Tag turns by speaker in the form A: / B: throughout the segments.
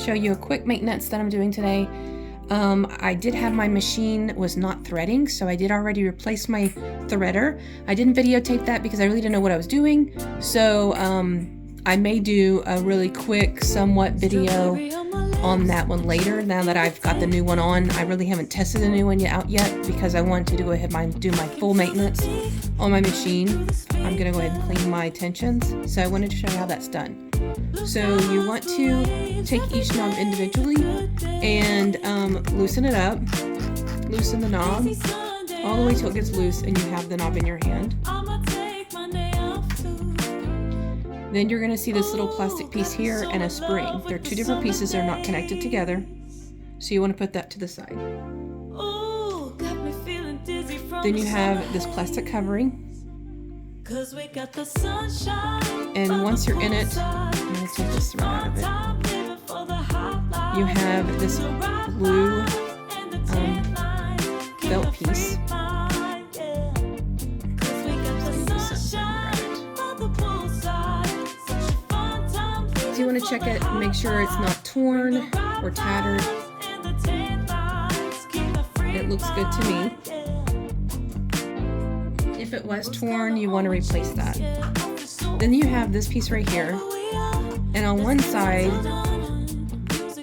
A: show you a quick maintenance that I'm doing today. I did have my machine was not threading, so I did already replace my threader. I didn't videotape that because I really didn't know what I was doing, so I may do a really quick, somewhat video on that one later, now that I've got the new one on. I really haven't tested the new one out yet because I wanted to go ahead and do my full maintenance on my machine. I'm going to go ahead and clean my tensions, so I wanted to show you how that's done. So you want to take each knob individually and loosen it up, loosen the knob all the way till it gets loose and you have the knob in your hand. Then you're going to see this little plastic piece here and a spring. They're two different pieces, they're not connected together, so you want to put that to the side. Then you have this plastic covering, and once you're in it, I'm going to take this thread out of it. You have this blue felt piece. So you want to check it and make sure it's not torn or tattered. It looks good to me. If it was torn, you want to replace that. Then you have this piece right here, and on one side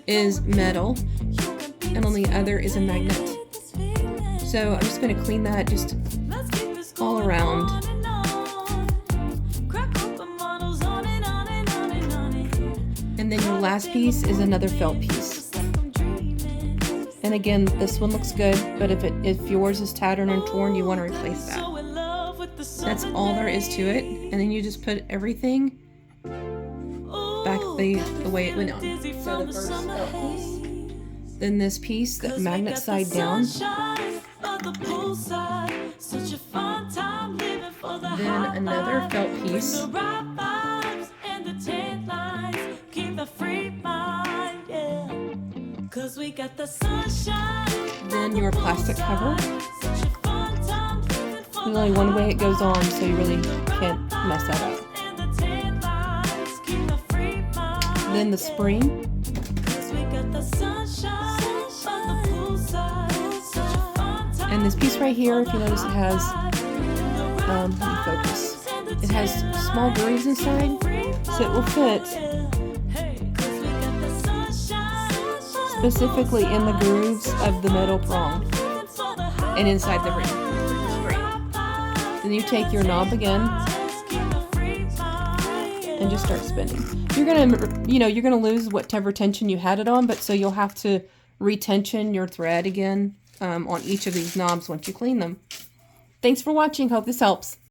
A: is metal and on the other is a magnet. So I'm just going to clean that just all around. And then your last piece is another felt piece. And again, this one looks good, but if yours is tattered and torn, you want to replace that. That's all there is to it. And then you just put everything back the way it went on. So the first felt piece, then this piece, the magnet side down, then another felt piece, then your plastic cover. There's only one way it goes on, so you really can't mess that up. Then the spring. And this piece right here, if you notice, it has, let me focus. It has small grooves inside, so it will fit specifically in the grooves of the metal prong and inside the ring. Then you take your knob again and just start spinning. You're gonna lose whatever tension you had it on, but so you'll have to retension your thread again on each of these knobs once you clean them. Thanks for watching. Hope this helps.